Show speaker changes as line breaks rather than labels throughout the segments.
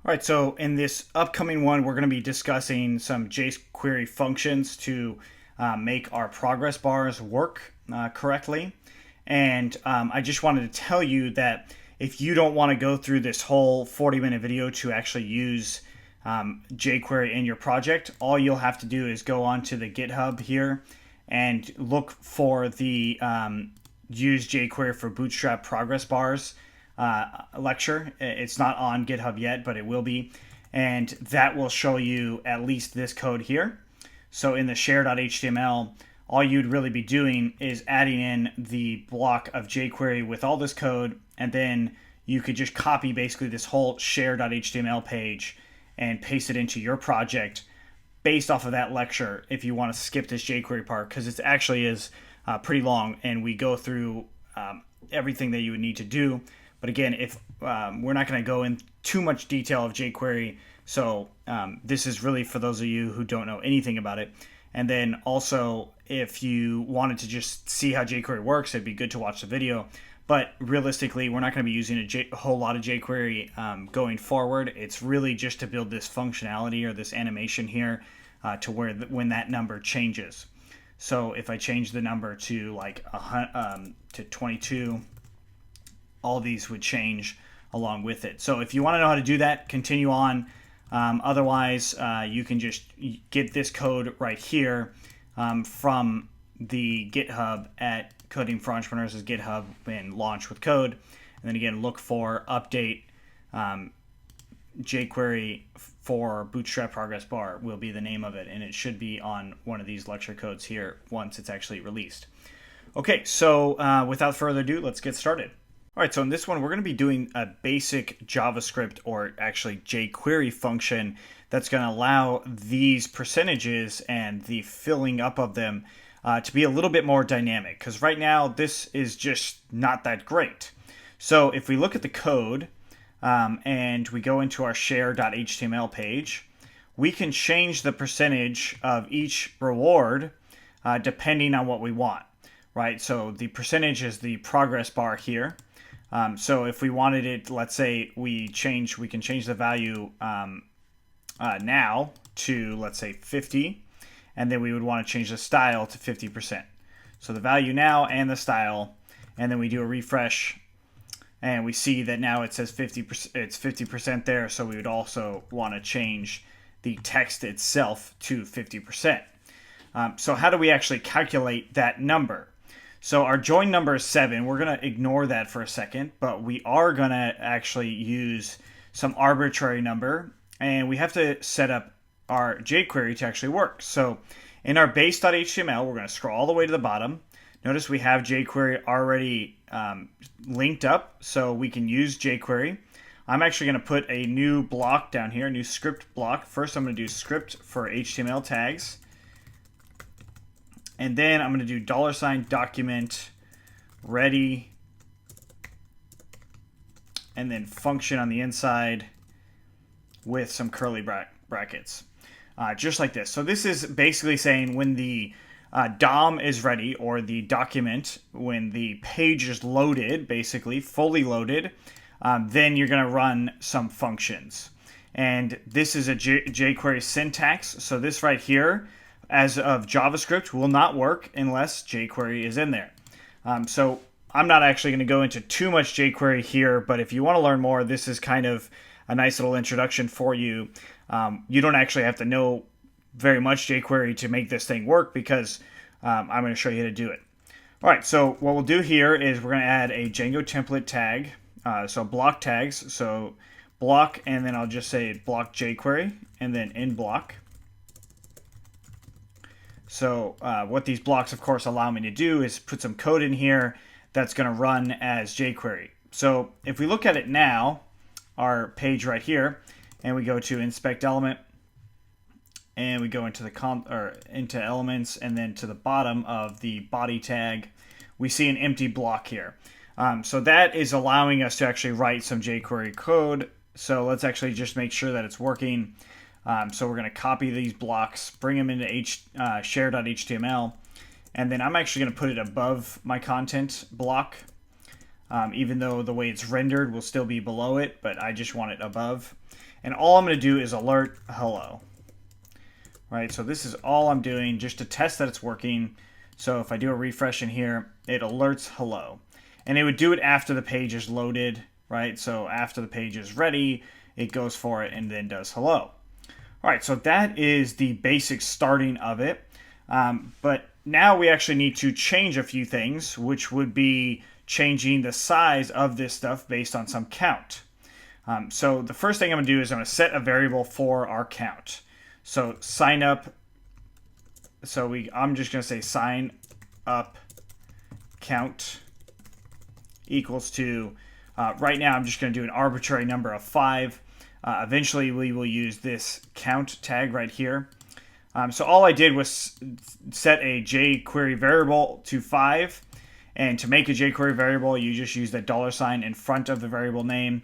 All right, so in this upcoming one, we're going to be discussing some jQuery functions to make our progress bars work correctly. And I just wanted to tell you that if you don't want to go through this whole 40-minute video to actually use jQuery in your project, all you'll have to do is go onto the GitHub here and look for the use jQuery for Bootstrap progress bars lecture. It's not on GitHub yet, but it will be. And that will show you at least this code here. So in the share.html, all you'd really be doing is adding in the block of jQuery with all this code, and then you could just copy basically this whole share.html page and paste it into your project based off of that lecture if you want to skip this jQuery part, because it actually is pretty long and we go through everything that you would need to do. But again, if we're not going to go in too much detail of jQuery, so this is really for those of you who don't know anything about it. And then also, if you wanted to just see how jQuery works, it'd be good to watch the video. But realistically, we're not going to be using a whole lot of jQuery going forward. It's really just to build this functionality or this animation here to where when that number changes. So if I change the number to like to 22, all these would change along with it. So if you want to know how to do that, continue on. Otherwise, you can just get this code right here from the GitHub at Coding for Entrepreneurs' GitHub and launch with code. And then again, look for update jQuery for Bootstrap progress bar will be the name of it. And it should be on one of these lecture codes here once it's actually released. Okay, so without further ado, let's get started. All right, so in this one, we're going to be doing a basic JavaScript or actually jQuery function that's going to allow these percentages and the filling up of them to be a little bit more dynamic, because right now this is just not that great. So if we look at the code and we go into our share.html page, we can change the percentage of each reward depending on what we want, right? So the percentage is the progress bar here. So if we wanted it, let's say we can change the value now to, let's say, 50, and then we would want to change the style to 50%. So the value now and the style, and then we do a refresh, and we see that now it says 50%. It's 50% there, so we would also want to change the text itself to 50%. So how do we actually calculate that number? So our join number is 7. We're going to ignore that for a second, but we are going to actually use some arbitrary number, and we have to set up our jQuery to actually work. So in our base.html, we're going to scroll all the way to the bottom. Notice we have jQuery already linked up, so we can use jQuery. I'm actually going to put a new block down here, a new script block. First, I'm going to do script for HTML tags. And then I'm going to do $document ready, and then function on the inside with some curly brackets, just like this. So this is basically saying when the DOM is ready, or the document, when the page is loaded, basically fully loaded, then you're going to run some functions. And this is a jQuery syntax. So this right here, as of JavaScript, will not work unless jQuery is in there. So I'm not actually going to go into too much jQuery here, but if you want to learn more, this is kind of a nice little introduction for you. You don't actually have to know very much jQuery to make this thing work, because I'm going to show you how to do it. All right, so what we'll do here is we're going to add a Django template tag, so block tags, so block, and then I'll just say block jQuery, and then in block. So what these blocks, of course, allow me to do is put some code in here that's going to run as jQuery. So if we look at it now, our page right here, and we go to inspect element, and we go into into elements, and then to the bottom of the body tag, we see an empty block here. So that is allowing us to actually write some jQuery code. So let's actually just make sure that it's working. So we're going to copy these blocks, bring them into share.html, and then I'm actually going to put it above my content block, even though the way it's rendered will still be below it, but I just want it above. And all I'm going to do is alert hello. Right, so this is all I'm doing just to test that it's working. So if I do a refresh in here, it alerts hello. And it would do it after the page is loaded, right? So after the page is ready, it goes for it and then does hello. All right, so that is the basic starting of it. But now we actually need to change a few things, which would be changing the size of this stuff based on some count. So the first thing I'm going to do is I'm going to set a variable for our count. So sign up. So I'm just going to say sign up count equals to, right now I'm just going to do an arbitrary number of 5. Eventually we will use this count tag right here. So all I did was set a jQuery variable to 5. And to make a jQuery variable, you just use that $ in front of the variable name.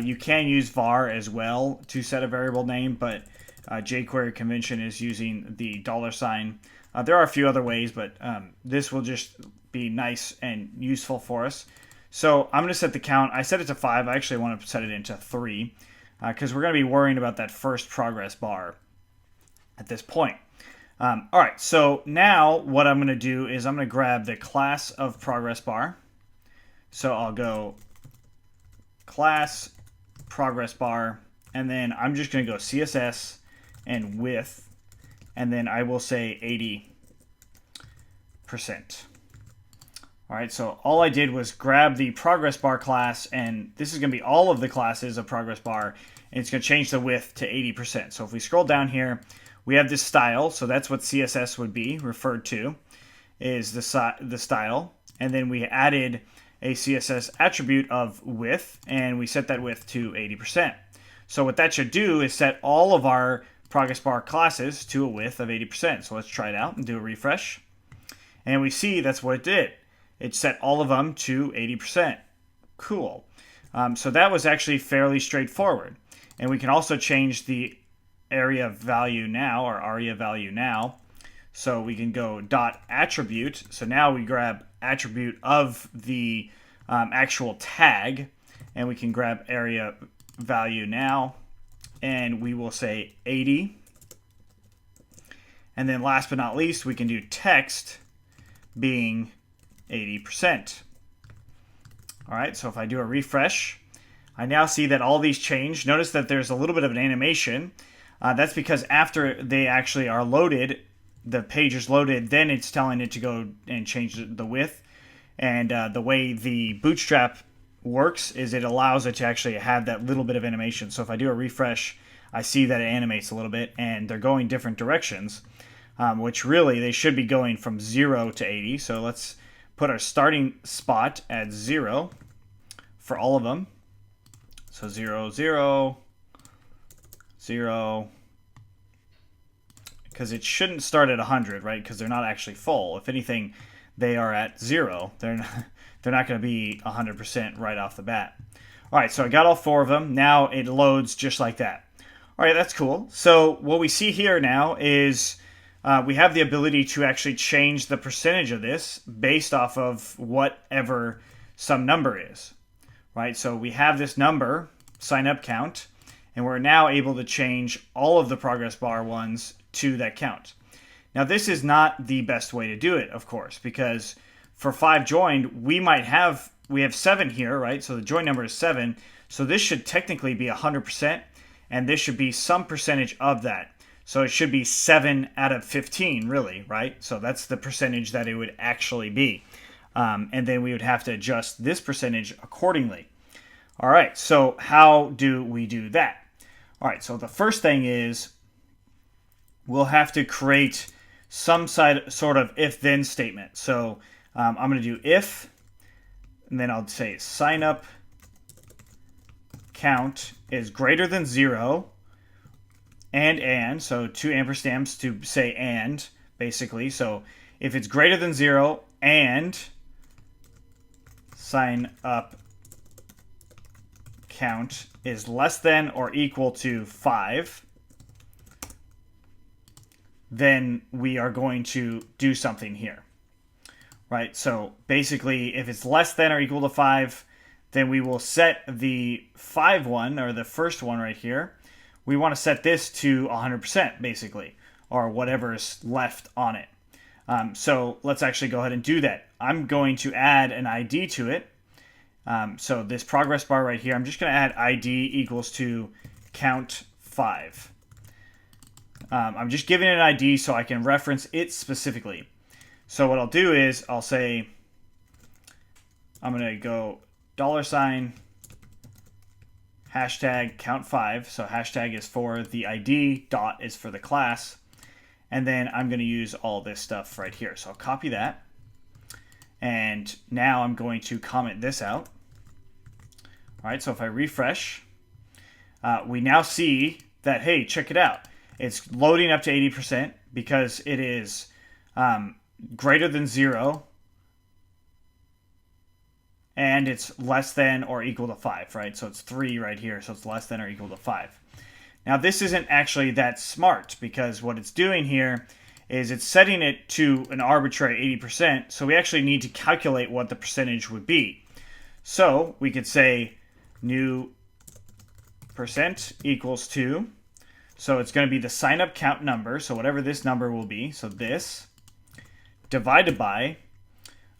You can use var as well to set a variable name, but jQuery convention is using the $. There are a few other ways, but this will just be nice and useful for us. So I'm going to set the count. I set it to 5. I actually want to set it into 3 because we're going to be worrying about that first progress bar at this point. All right, so now what I'm going to do is I'm going to grab the class of progress bar. So I'll go class progress bar, and then I'm just going to go CSS and width, and then I will say 80%. All right, so all I did was grab the progress bar class, and this is going to be all of the classes of progress bar, and it's going to change the width to 80%. So if we scroll down here, we have this style, so that's what CSS would be referred to, is the style. And then we added a CSS attribute of width, and we set that width to 80%. So what that should do is set all of our progress bar classes to a width of 80%. So let's try it out and do a refresh. And we see that's what it did. It set all of them to 80%. Cool. So that was actually fairly straightforward. And we can also change the area value now, or aria value now. So we can go dot attribute. So now we grab attribute of the actual tag, and we can grab area value now, and we will say 80. And then last but not least, we can do text being 80%. All right, so if I do a refresh, I now see that all these change. Notice that there's a little bit of an animation. That's because after they actually are loaded, the page is loaded, then it's telling it to go and change the width. And the way the Bootstrap works is it allows it to actually have that little bit of animation. So if I do a refresh, I see that it animates a little bit, and they're going different directions, which really they should be going from 0 to 80. So let's put our starting spot at 0 for all of them. So 0, 0, 0, because it shouldn't start at 100, right? Because they're not actually full. If anything, they are at 0. They're not going to be 100% right off the bat. All right, so I got all 4 of them. Now it loads just like that. All right, that's cool. So what we see here now is we have the ability to actually change the percentage of this based off of whatever some number is, right? So we have this number, sign up count, and we're now able to change all of the progress bar ones to that count. Now this is not the best way to do it, of course, because for 5 joined, we have 7 here, right? So the join number is 7. So this should technically be 100%, and this should be some percentage of that. So it should be 7 out of 15, really, right? So that's the percentage that it would actually be. And then we would have to adjust this percentage accordingly. All right, so how do we do that? All right, so the first thing is we'll have to create some sort of if-then statement. So I'm going to do if, and then I'll say sign up count is greater than 0, and, so 2 ampersands to say and, basically. So if it's greater than 0 and sign up count is less than or equal to 5, then we are going to do something here, right? So basically, if it's less than or equal to 5, then we will set the 5 one, or the first one right here, we want to set this to 100% basically, or whatever's left on it. So let's actually go ahead and do that. I'm going to add an ID to it. So this progress bar right here, I'm just going to add ID equals to count 5. I'm just giving it an ID so I can reference it specifically. So what I'll do is I'll say, I'm going to go $, hashtag count 5. So hashtag is for the ID, dot is for the class. And then I'm going to use all this stuff right here. So I'll copy that. And now I'm going to comment this out. All right, so if I refresh, we now see that, hey, check it out. It's loading up to 80% because it is greater than 0 and it's less than or equal to 5, right? So it's 3 right here, so it's less than or equal to 5. Now this isn't actually that smart because what it's doing here is it's setting it to an arbitrary 80%, so we actually need to calculate what the percentage would be. So we could say new percent equals to, so it's going to be the sign up count number, so whatever this number will be, so this, divided by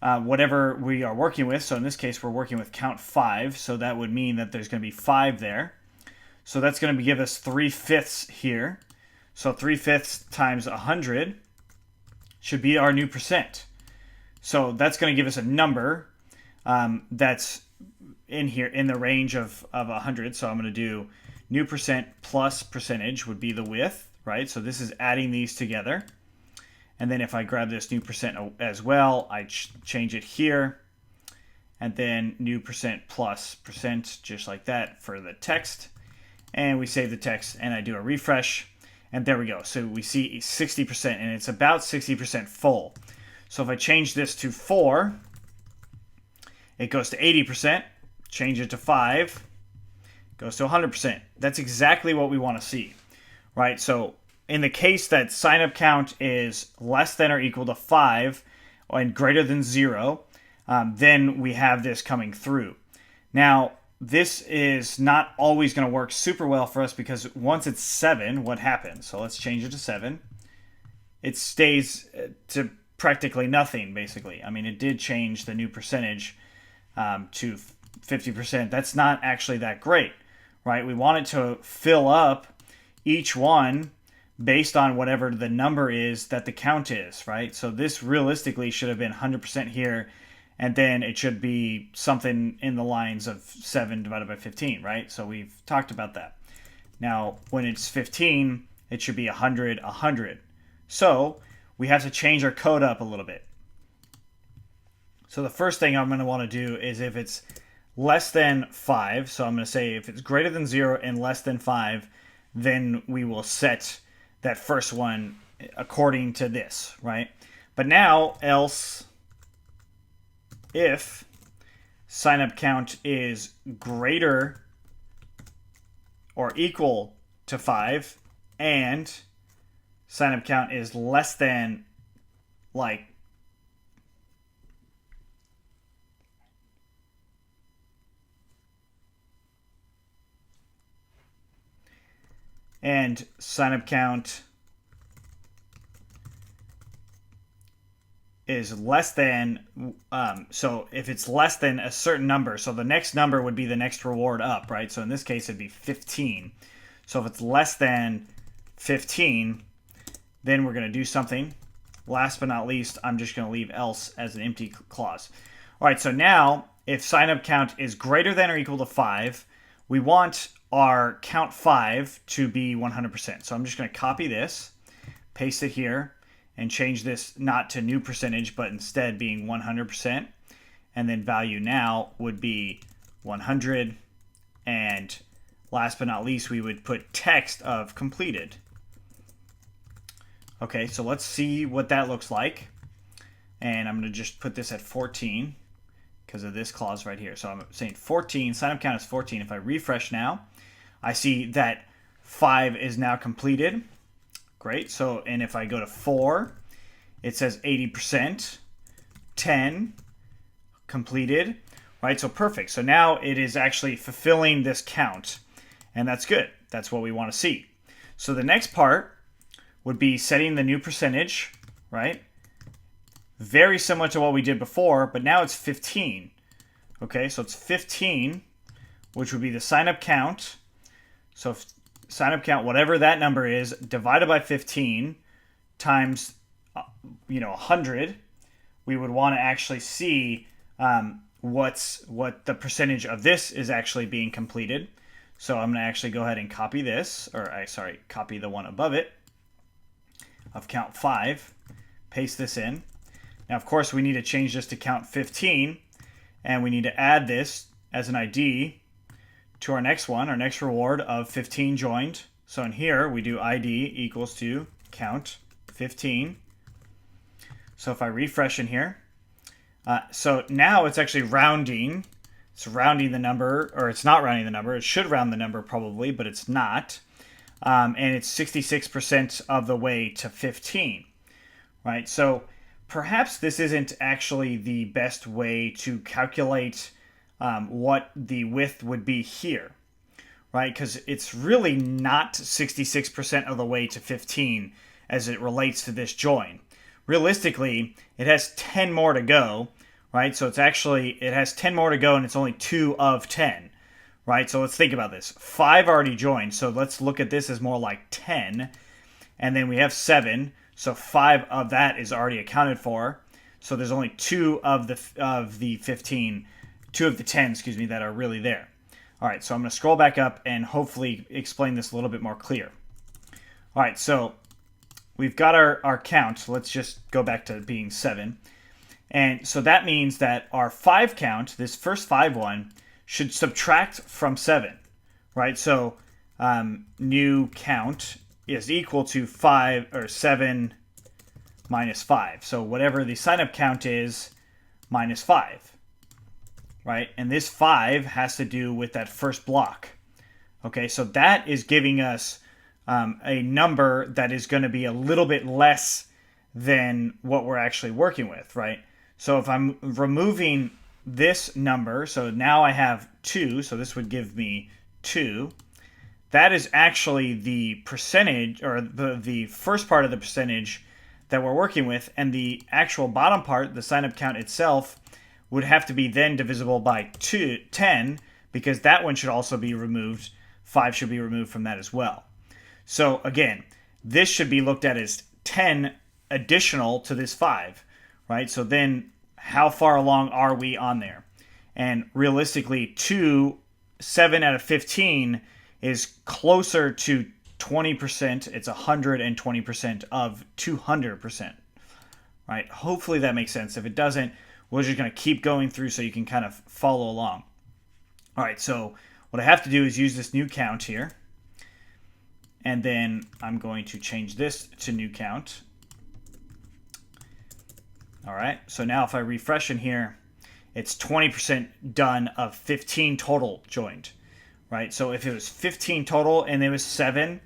whatever we are working with. So in this case, we're working with count 5, so that would mean that there's going to be 5 there. So that's going to give us 3/5 here. So 3/5 times 100 should be our new percent. So that's going to give us a number that's in here in the range of 100. So I'm going to do new percent plus percentage would be the width, right? So this is adding these together. And then if I grab this new percent as well, I change it here. And then new percent plus percent, just like that for the text. And we save the text and I do a refresh. And there we go. So we see 60% and it's about 60% full. So if I change this to 4, it goes to 80%. Change it to 5, goes to 100%. That's exactly what we want to see, right? So in the case that signup count is less than or equal to 5 and greater than 0, then we have this coming through. Now, this is not always going to work super well for us because once it's 7, what happens? So let's change it to 7. It stays to practically nothing, basically. I mean, it did change the new percentage to 50%. That's not actually that great, right? We want it to fill up each one based on whatever the number is that the count is, right? So this realistically should have been 100% here, and then it should be something in the lines of 7 divided by 15, right? So we've talked about that. Now, when it's 15, it should be 100, 100. So we have to change our code up a little bit. So the first thing I'm going to want to do is if it's less than 5, so I'm going to say if it's greater than 0 and less than 5, then we will set that first one according to this, right? But now, else if signup count is greater or equal to 5 and signup count is less than and signup count is less than, so if it's less than a certain number, so the next number would be the next reward up, right? So in this case, it'd be 15. So if it's less than 15, then we're going to do something. Last but not least, I'm just going to leave else as an empty clause. All right, so now if signup count is greater than or equal to 5, we want our count 5 to be 100%. So I'm just going to copy this, paste it here, and change this not to new percentage, but instead being 100%. And then value now would be 100. And last but not least, we would put text of completed. Okay, so let's see what that looks like. And I'm going to just put this at 14 because of this clause right here. So I'm saying 14, signup count is 14. If I refresh now, I see that 5 is now completed. Great. So, and if I go to 4, it says 80%, 10, completed, right? So perfect. So now it is actually fulfilling this count, and that's good. That's what we want to see. So the next part would be setting the new percentage, right? Very similar to what we did before, but now it's 15. Okay, so it's 15, which would be the sign-up count. So if sign-up count, whatever that number is, divided by 15 times 100, we would want to actually see what the percentage of this is actually being completed. So I'm going to actually go ahead and copy this, copy the one above it of count 5, paste this in. Now, of course, we need to change this to count 15, and we need to add this as an ID to our next one, our next reward of 15 joined. So in here, we do ID equals to count 15. So if I refresh in here, so now it's actually rounding. It's rounding the number, or it's not rounding the number. It should round the number probably, but it's not. And it's 66% of the way to 15, right? So perhaps this isn't actually the best way to calculate what the width would be here, right? Because it's really not 66% of the way to 15 as it relates to this join. Realistically, it has 10 more to go, right? So it has 10 more to go, and it's only 2 of 10, right? So let's think about this. 5 already joined, so let's look at this as more like 10. And then we have 7, so 5 of that is already accounted for. So there's only 2 of the 15, 2 of the 10, excuse me, that are really there. All right, so I'm going to scroll back up and hopefully explain this a little bit more clear. All right, so we've got our count. Let's just go back to being 7. And so that means that our 5 count, this first 5 one, should subtract from 7, right? So new count is equal to 5 or 7 minus 5. So whatever the sign-up count is minus 5, right? And this 5 has to do with that first block. Okay, so that is giving us a number that is going to be a little bit less than what we're actually working with, right? So if I'm removing this number, so now I have 2, so this would give me 2. That is actually the percentage, or the first part of the percentage that we're working with, and the actual bottom part, the sign-up count itself, would have to be then divisible by 10, because that one should also be removed. 5 should be removed from that as well. So again, this should be looked at as 10 additional to this 5, right? So then how far along are we on there? And realistically, 7 out of 15 is closer to 20%. It's 120% of 200%, right? Hopefully that makes sense. If it doesn't, we're just going to keep going through so you can kind of follow along. All right, so what I have to do is use this new count here. And then I'm going to change this to new count. All right, so now if I refresh in here, it's 20% done of 15 total joined, right? So if it was 15 total and it was 7,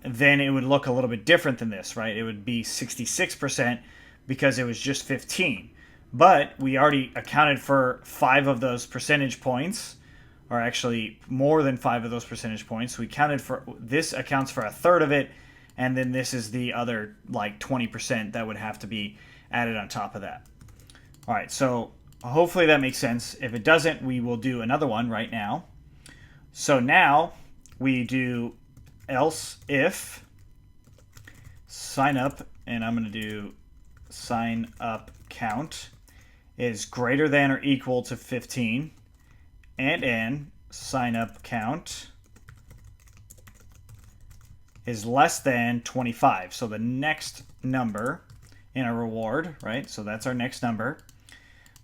then it would look a little bit different than this, right? It would be 66% because it was just 15. But we already accounted for 5 of those percentage points, or actually more than 5 of those percentage points. We counted for, this accounts for a third of it, and then this is the other like 20% that would have to be added on top of that. All right, so hopefully that makes sense. If it doesn't, we will do another one right now. So now we do else if sign up, and I'm going to do sign up count is greater than or equal to 15, and sign up count is less than 25. So the next number in a reward, right? So that's our next number.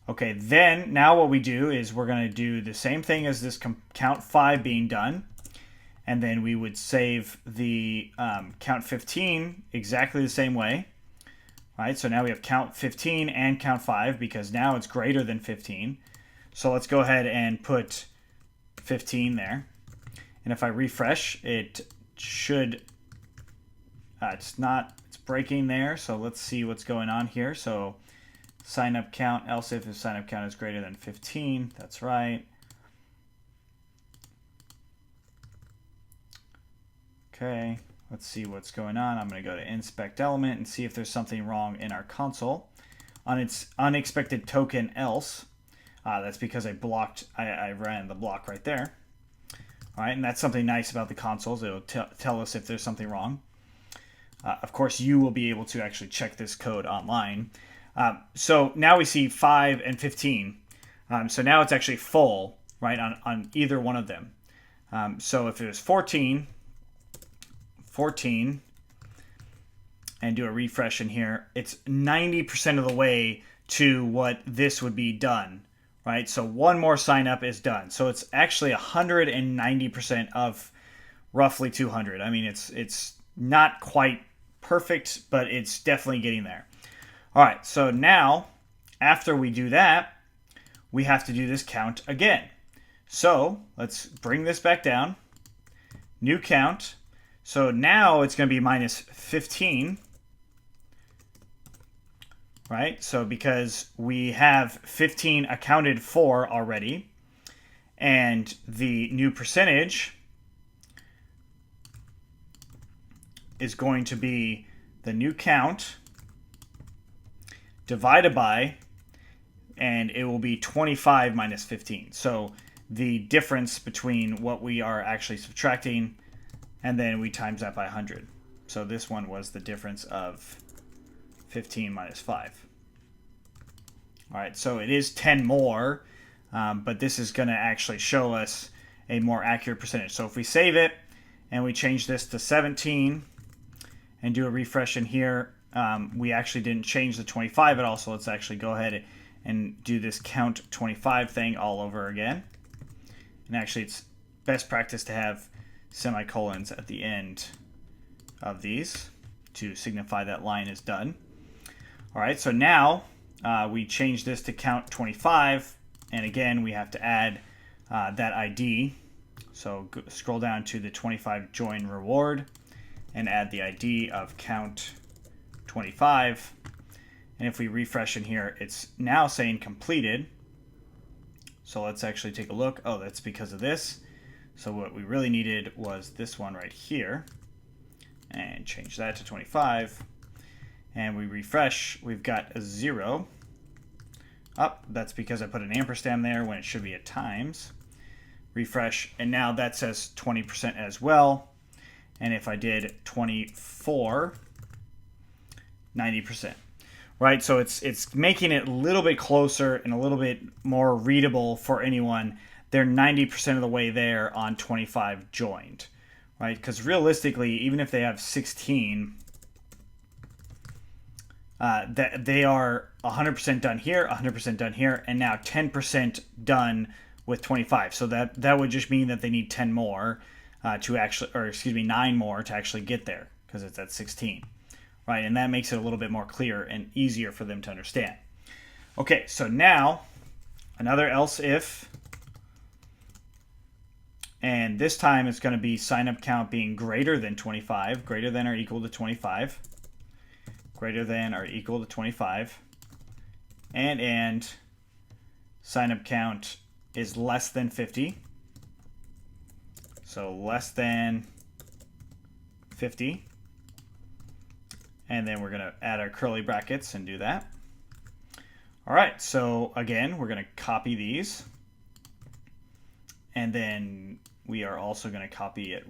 Okay, then now what we do is we're going to do the same thing as this count 5 being done. And then we would save the count 15 exactly the same way. Right, so now we have count 15 and count 5 because now it's greater than 15. So let's go ahead and put 15 there. And if I refresh, it should, it's breaking there. So let's see what's going on here. So sign up count, else if sign up count is greater than 15, that's right. Okay, let's see what's going on. I'm going to go to inspect element and see if there's something wrong in our console. On its unexpected token else, that's because I ran the block right there. All right, and that's something nice about the consoles. It'll tell us if there's something wrong. Of course, you will be able to actually check this code online. So now we see 5 and 15. So now it's actually full, right, on either one of them. So if it was 14, and do a refresh in here, it's 90% of the way to what this would be done, right? So one more sign up is done. So it's actually 190% of roughly 200. I mean, it's not quite perfect, but it's definitely getting there. All right, so now after we do that, we have to do this count again. So let's bring this back down. New count. So now it's going to be minus 15. Right? So because we have 15 accounted for already, and the new percentage is going to be the new count divided by, and it will be 25 minus 15. So the difference between what we are actually subtracting, and then we times that by 100. So this one was the difference of 15 minus 5. All right, so it is 10 more, but this is going to actually show us a more accurate percentage. So if we save it and we change this to 17 and do a refresh in here, we actually didn't change the 25 at all, so let's actually go ahead and do this count 25 thing all over again. And actually it's best practice to have semicolons at the end of these to signify that line is done. All right, so now we change this to count 25, and again we have to add that ID. So scroll down to the 25 join reward and add the ID of count 25. And if we refresh in here, it's now saying completed. So let's actually take a look. Oh, that's because of this. So what we really needed was this one right here, and change that to 25. And we refresh, we've got a 0. That's because I put an ampersand there when it should be a times. Refresh, and now that says 20% as well. And if I did 24, 90%. Right, so it's making it a little bit closer and a little bit more readable for anyone. They're 90% of the way there on 25 joined, right? Because realistically, even if they have 16, that they are 100% done here, 100% done here, and now 10% done with 25. So that would just mean that they need 10 more to actually, or excuse me, 9 more to actually get there, because it's at 16. Right, and that makes it a little bit more clear and easier for them to understand. Okay, so now another else if, and this time it's going to be sign up count being greater than 25, greater than or equal to 25, greater than or equal to 25, and sign up count is less than 50, so less than 50. And then we're going to add our curly brackets and do that. All right, so again, we're going to copy these. And then we are also going to copy it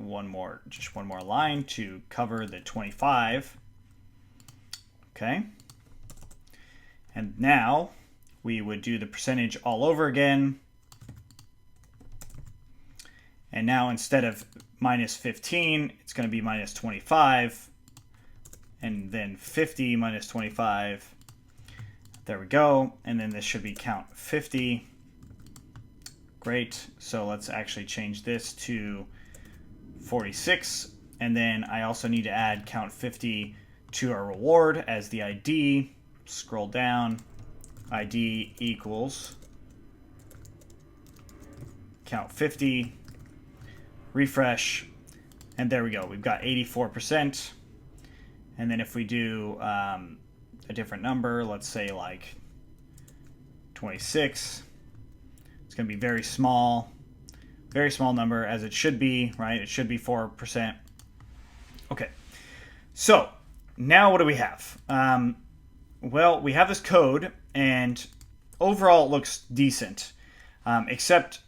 just one more line to cover the 25. Okay. And now we would do the percentage all over again. And now instead of minus 15, it's going to be minus 25. And then 50 minus 25. There we go. And then this should be count 50. Great. So let's actually change this to 46. And then I also need to add count 50 to our reward as the ID. Scroll down. ID equals count 50. Refresh. And there we go. We've got 84%. And then if we do a different number, let's say like 26, it's going to be very small number as it should be, right? It should be 4%. Okay, so now what do we have? Well, we have this code, and overall it looks decent, except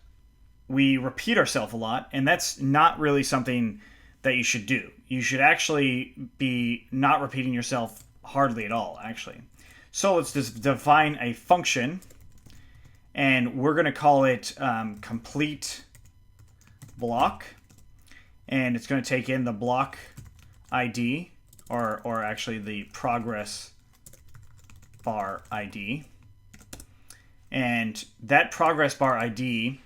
we repeat ourselves a lot, and that's not really something that you should do. You should actually be not repeating yourself hardly at all, actually. So let's just define a function, and we're going to call it complete block, and it's going to take in the block ID, or actually the progress bar ID. And that progress bar ID,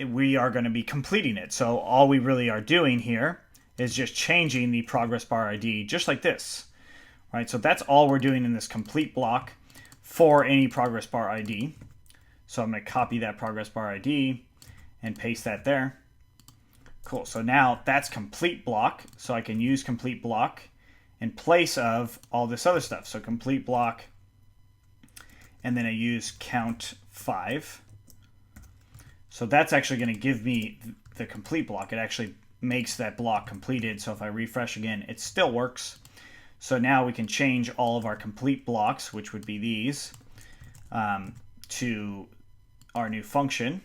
we are going to be completing it. So all we really are doing here is just changing the progress bar ID just like this. Right? So that's all we're doing in this complete block for any progress bar ID. So I'm going to copy that progress bar ID and paste that there. Cool. So now that's complete block. So I can use complete block in place of all this other stuff. So complete block, and then I use count 5. So that's actually going to give me the complete block. It actually makes that block completed. So if I refresh again, it still works. So now we can change all of our complete blocks, which would be these, to our new function.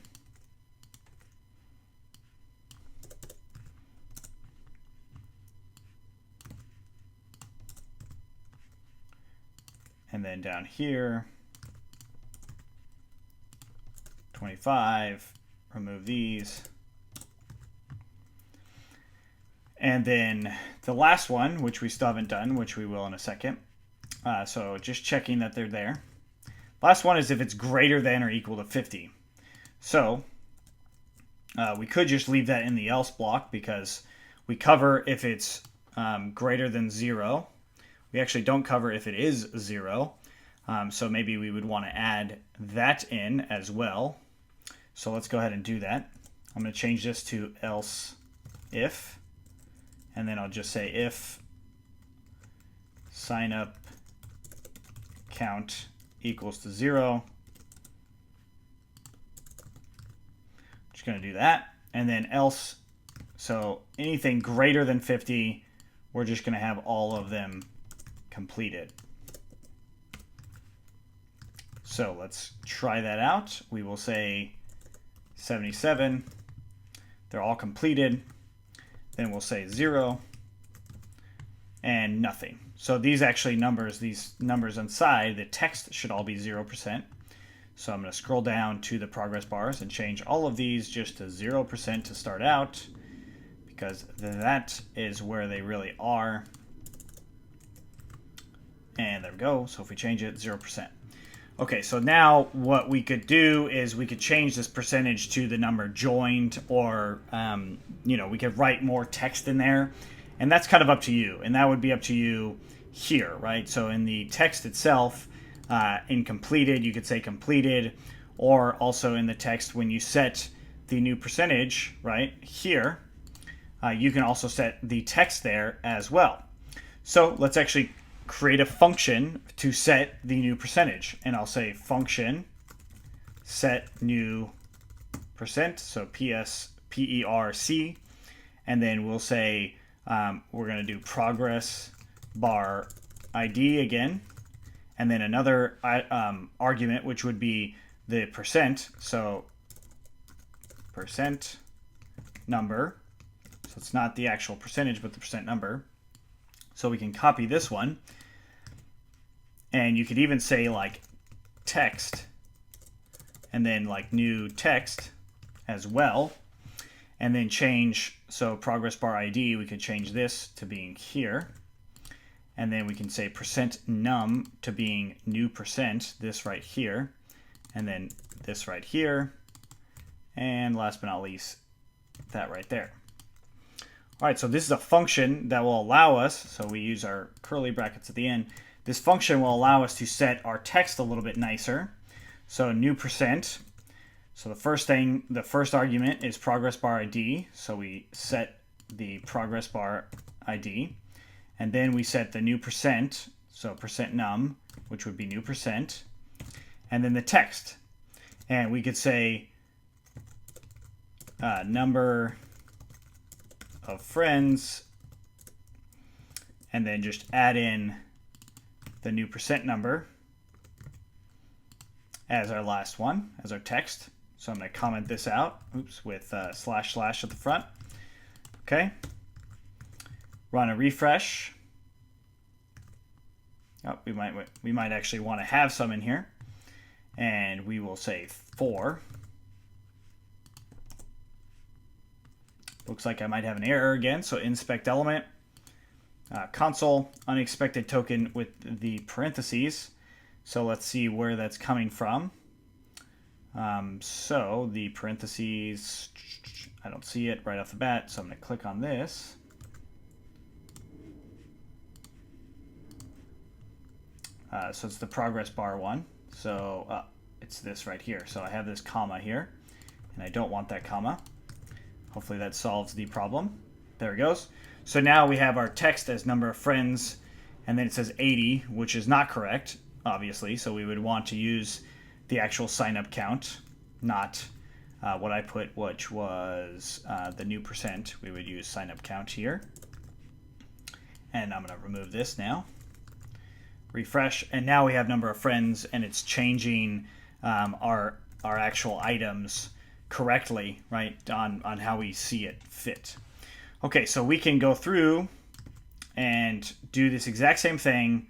And then down here, 25, remove these. And then the last one, which we still haven't done, which we will in a second. So just checking that they're there. Last one is if it's greater than or equal to 50. So we could just leave that in the else block because we cover if it's greater than 0. We actually don't cover if it is 0. So maybe we would want to add that in as well. So let's go ahead and do that. I'm going to change this to else if, and then I'll just say if sign up count equals to 0. Just going to do that, and then else, so anything greater than 50, we're just going to have all of them completed. So let's try that out. We will say 77. They're all completed. Then we'll say 0 and nothing. So these numbers inside, the text should all be 0%. So I'm going to scroll down to the progress bars and change all of these just to 0% to start out, because that is where they really are. And there we go. So if we change it, 0%. Okay, so now what we could do is we could change this percentage to the number joined, or we could write more text in there, and that's kind of up to you. And that would be up to you here, right? So in the text itself, in completed, you could say completed, or also in the text when you set the new percentage, right here, you can also set the text there as well. So let's actually create a function to set the new percentage, and I'll say function set new percent, so PERC, and then we'll say we're going to do progress bar ID again, and then another argument, which would be the percent, so percent number, so it's not the actual percentage but the percent number. So we can copy this one, and you could even say like text, and then like new text as well, and then change, so progress bar ID, we could change this to being here, and then we can say percent num to being new percent, this right here, and then this right here, and last but not least, that right there. All right, so this is a function that will allow us, so we use our curly brackets at the end, this function will allow us to set our text a little bit nicer. So new percent, so the first argument is progress bar ID, so we set the progress bar ID, and then we set the new percent, so percent num, which would be new percent, and then the text. And we could say number of friends and then just add in the new percent number as our last one, as our text. So I'm going to comment this out, with slash slash at the front. Okay. Run a refresh. Oh, we might actually want to have some in here, and we will say 4. Looks like I might have an error again. So inspect element, console, unexpected token with the parentheses. So let's see where that's coming from. So the parentheses, I don't see it right off the bat, so I'm going to click on this. So it's the progress bar one. So it's this right here. So I have this comma here, and I don't want that comma. Hopefully that solves the problem. There it goes. So now we have our text as number of friends, and then it says 80, which is not correct, obviously. So we would want to use the actual sign-up count, not what I put, which was the new percent. We would use sign-up count here. And I'm going to remove this now. Refresh, and now we have number of friends, and it's changing our actual items correctly, right, on how we see it fit. Okay, so we can go through and do this exact same thing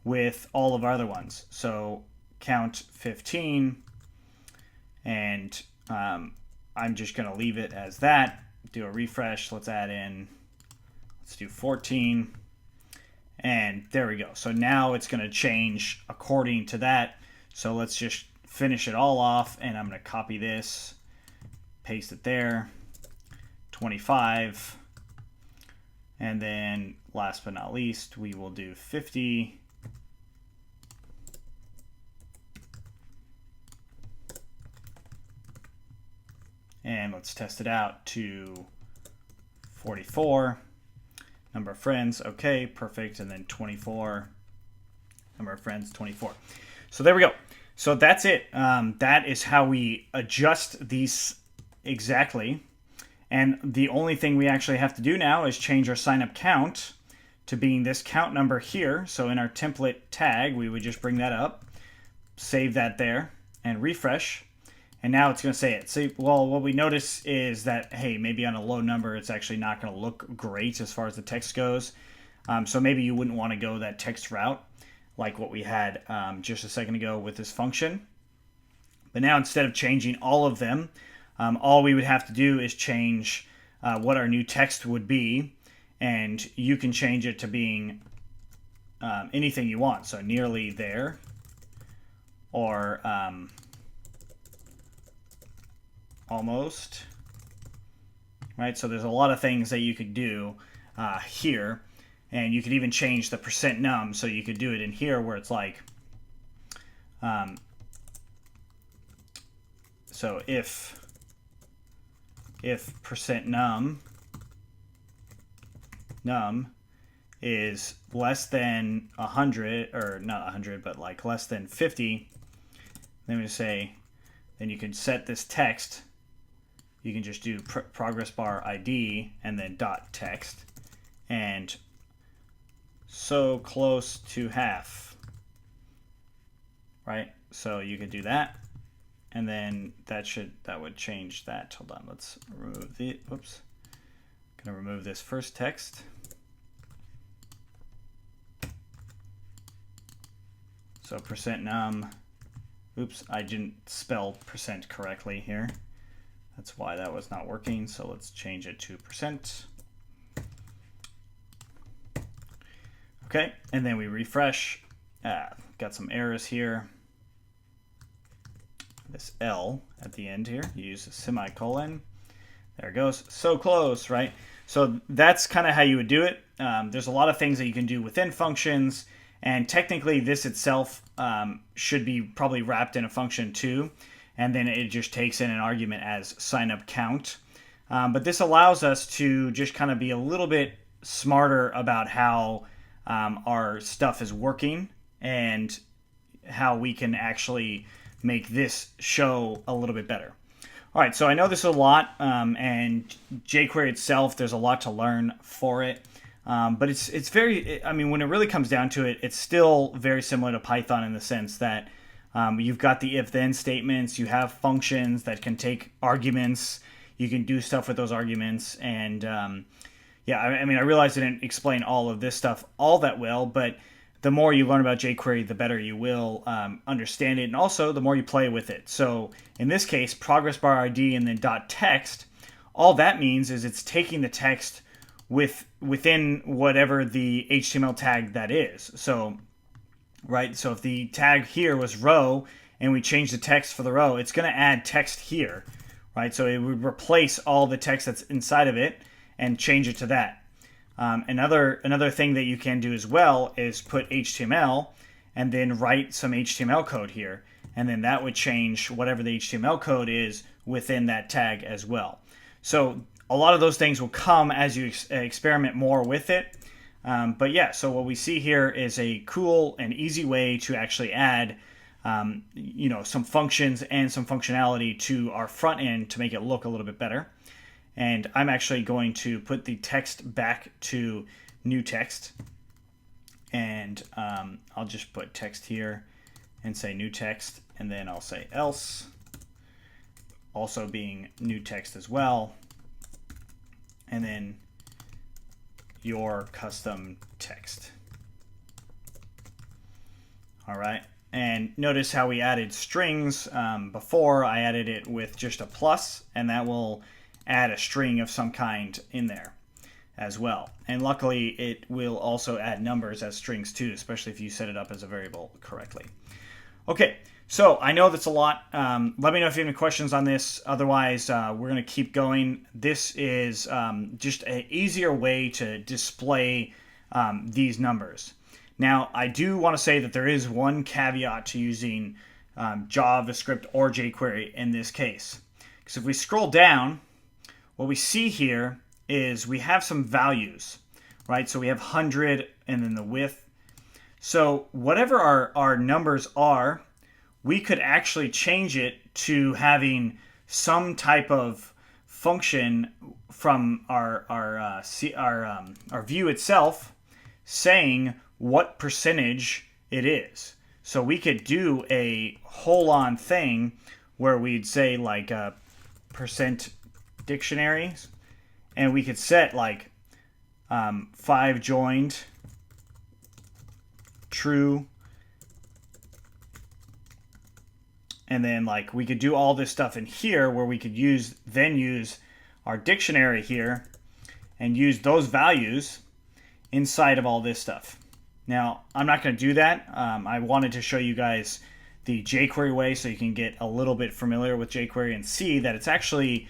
with all of our other ones. So count 15, and I'm just going to leave it as that. Do a refresh. Let's add in, let's do 14. And there we go. So now it's going to change according to that. So let's just finish it all off, and I'm going to copy this, paste it there, 25. And then last but not least, we will do 50. And let's test it out to 44. Number of friends, okay, perfect. And then 24. Number of friends, 24. So there we go. So that's it. That is how we adjust these exactly. And the only thing we actually have to do now is change our sign-up count to being this count number here. So in our template tag, we would just bring that up, save that there, and refresh. And now it's going to say it. So, well, what we notice is that, hey, maybe on a low number, it's actually not going to look great as far as the text goes. So maybe you wouldn't want to go that text route like what we had just a second ago with this function. But now instead of changing all of them, all we would have to do is change what our new text would be, and you can change it to being anything you want. So nearly there, or almost, right? So there's a lot of things that you could do here, and you could even change the percent num. So you could do it in here where it's like, so if percent num is less than 100, or not 100, but like less than 50, then we say, then you can set this text. You can just do progress bar ID and then dot text, and so close to half, right? So you could do that, and then that would change that. Hold on, let's remove the, whoops. Gonna remove this first text. So percent num, oops, I didn't spell percent correctly here. That's why that was not working. So let's change it to percent. Okay, and then we refresh. Got some errors here. This L at the end here, you use a semicolon. There it goes. So close, right? So that's kind of how you would do it. There's a lot of things that you can do within functions, and technically this itself should be probably wrapped in a function too, and then it just takes in an argument as sign-up count. But this allows us to just kind of be a little bit smarter about how our stuff is working and how we can actually make this show a little bit better. All right, so I know this is a lot, and jQuery itself, there's a lot to learn for it. But it's very, I mean, when it really comes down to it, it's still very similar to Python in the sense that you've got the if-then statements, you have functions that can take arguments, you can do stuff with those arguments, and yeah, I mean, I realize I didn't explain all of this stuff all that well, but the more you learn about jQuery, the better you will understand it, and also the more you play with it. So in this case, progress bar ID and then .text, all that means is it's taking the text within whatever the HTML tag that is. So, right, so if the tag here was row and we change the text for the row, it's going to add text here, right? So it would replace all the text that's inside of it and change it to that. Another thing that you can do as well is put HTML and then write some HTML code here, and then that would change whatever the HTML code is within that tag as well. So a lot of those things will come as you experiment more with it. But yeah, so what we see here is a cool and easy way to actually add some functions and some functionality to our front end to make it look a little bit better. And I'm actually going to put the text back to new text. And I'll just put text here and say new text. And then I'll say else, also being new text as well. And then your custom text. All right. And notice how we added strings. Before I added it with just a plus, and that will add a string of some kind in there as well. And luckily it will also add numbers as strings too, especially if you set it up as a variable correctly. Okay, so I know that's a lot. Let me know if you have any questions on this. Otherwise, we're going to keep going. This is just an easier way to display these numbers. Now, I do want to say that there is one caveat to using JavaScript or jQuery in this case. Because if we scroll down, what we see here is we have some values, right? So we have 100 and then the width. So whatever our numbers are, we could actually change it to having some type of function from our view itself saying what percentage it is. So we could do a whole-on thing where we'd say like percent dictionaries, and we could set like 5 joined true, and then like we could do all this stuff in here where we could use our dictionary here and use those values inside of all this stuff. Now I'm not going to do that. I wanted to show you guys the jQuery way so you can get a little bit familiar with jQuery and see that it's actually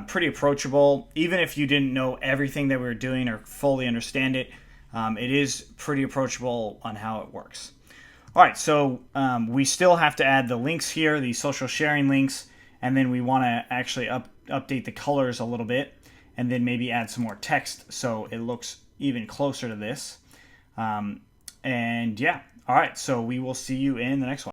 pretty approachable. Even if you didn't know everything that we were doing or fully understand it, it is pretty approachable on how it works. All right, so we still have to add the links here, the social sharing links, and then we want to actually update the colors a little bit, and then maybe add some more text so it looks even closer to this. And yeah, all right, so we will see you in the next one.